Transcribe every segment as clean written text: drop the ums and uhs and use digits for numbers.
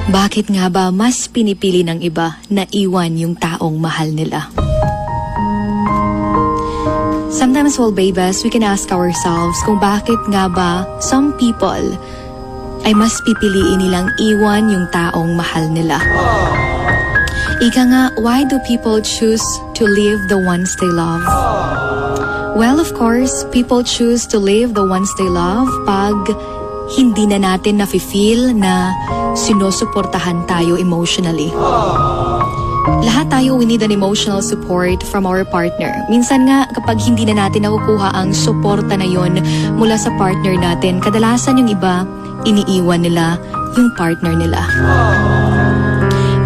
Bakit nga ba mas pinipili ng iba na iwan yung taong mahal nila? Sometimes, well, babies, we can ask ourselves kung bakit nga ba some people ay mas pipiliin nilang iwan yung taong mahal nila. Ika nga, why do people choose to leave the ones they love? Well, of course, people choose to leave the ones they love pag hindi na natin nafe-feel na sinusuportahan tayo emotionally. Lahat tayo, we need an emotional support from our partner. Minsan nga, kapag hindi na natin nakukuha ang suporta na yon mula sa partner natin, kadalasan yung iba, iniiwan nila yung partner nila.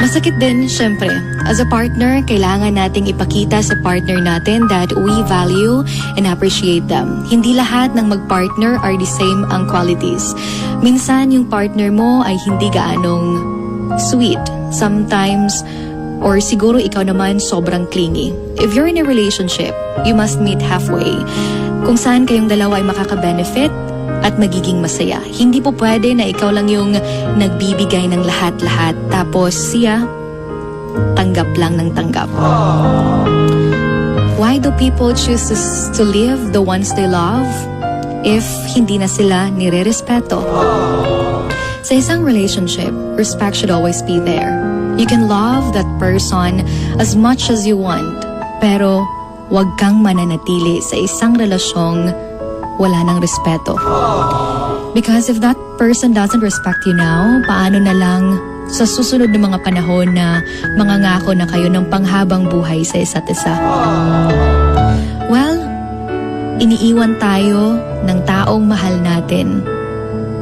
Masakit din, syempre. As a partner, kailangan nating ipakita sa partner natin that we value and appreciate them. Hindi lahat ng mag-partner are the same ang qualities. Minsan, yung partner mo ay hindi gaanong sweet. Sometimes, or siguro ikaw naman sobrang clingy. If you're in a relationship, you must meet halfway. Kung saan kayong dalawa ay makaka-benefit at magiging masaya. Hindi po pwede na ikaw lang yung nagbibigay ng lahat-lahat tapos siya tanggap lang ng tanggap. Why do people choose to leave the ones they love if hindi na sila nire-respeto? Sa isang relationship, respect should always be there. You can love that person as much as you want, pero huwag kang mananatili sa isang relasyong wala ng respeto. Because if that person doesn't respect you now, paano na lang sa susunod na mga panahon na mangangako na kayo ng panghabang buhay sa isa't isa? Well, iniiwan tayo ng taong mahal natin.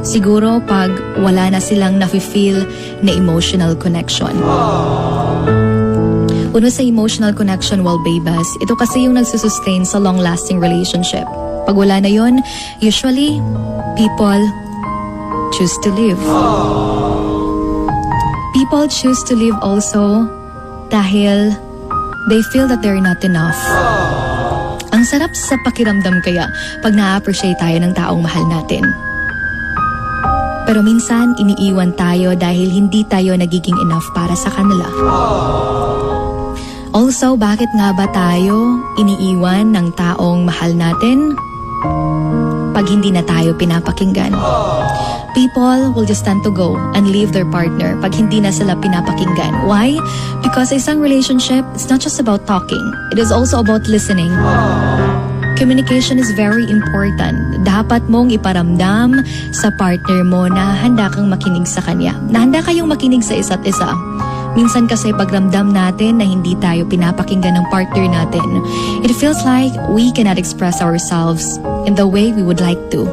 Siguro pag wala na silang nafe-feel na emotional connection. Uno sa emotional connection, well, babies, ito kasi yung nagsusustain sa long-lasting relationship. Pag wala na yun, usually, people choose to leave. People choose to leave also dahil they feel that they're not enough. Ang sarap sa pakiramdam kaya pag na-appreciate tayo ng taong mahal natin. Pero minsan, iniiwan tayo dahil hindi tayo nagiging enough para sa kanila. Also, bakit nga ba tayo iniiwan ng taong mahal natin pag hindi na tayo pinapakinggan? People will just tend to go and leave their partner pag hindi na sila pinapakinggan. Why? Because sa isang relationship, it's not just about talking. It is also about listening. Communication is very important. Dapat mong iparamdam sa partner mo na handa kang makinig sa kanya. Na handa kayong makinig sa isa't isa. Minsan kasi pagramdam natin na hindi tayo pinapakinggan ng partner natin, it feels like we cannot express ourselves in the way we would like to.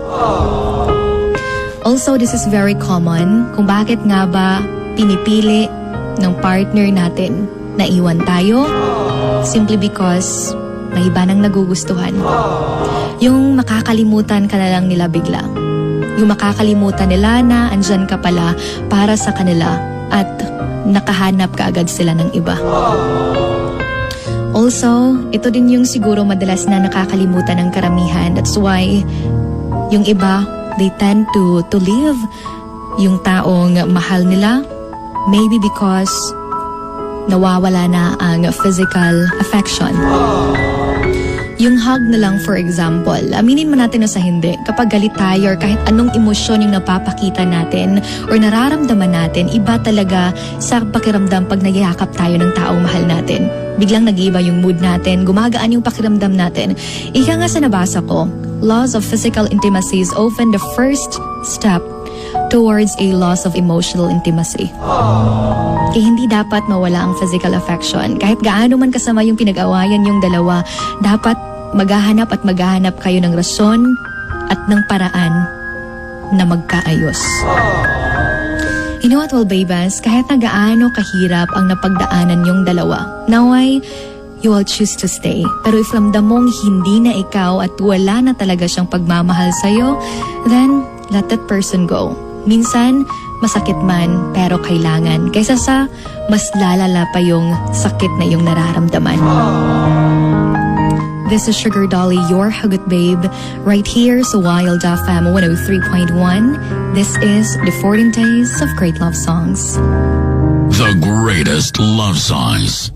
Also, this is very common kung bakit nga ba pinipili ng partner natin na iwan tayo simply because may iba nang nagugustuhan. Yung makakalimutan ka na lang nila bigla. Yung makakalimutan nila na andyan ka pala para sa kanila at nakahanap ka agad sila ng iba. Also, ito din yung siguro madalas na nakakalimutan ng karamihan. That's why yung iba, they tend to leave yung taong mahal nila. Maybe because nawawala na ang physical affection. Yung hug na lang, for example, aminin man natin na sa hindi, kapag galit tayo or kahit anong emosyon yung napapakita natin or nararamdaman natin, iba talaga sa pakiramdam pag nagyakap tayo ng taong mahal natin. Biglang nag-iiba yung mood natin, gumagaan yung pakiramdam natin. Ika nga sa nabasa ko, loss of physical intimacy is often the first step towards a loss of emotional intimacy. Kaya hindi dapat mawala ang physical affection. Kahit gaano man kasama yung pinag-awayan yung dalawa, dapat maghahanap at maghahanap kayo ng rason at ng paraan na magkaayos. You know what, well, babies, kahit na gaano kahirap ang napagdaanan yung dalawa, naway, you will choose to stay. Pero if ramdam mong hindi na ikaw at wala na talaga siyang pagmamahal sa'yo, then let that person go. Minsan, masakit man, pero kailangan. Kaysa sa mas lalala pa yung sakit na yung nararamdaman. This is Sugar Dolly, your Hugot Babe, right here sa Wild FM 103.1. This is the 14 Days of Great Love Songs. The greatest love songs.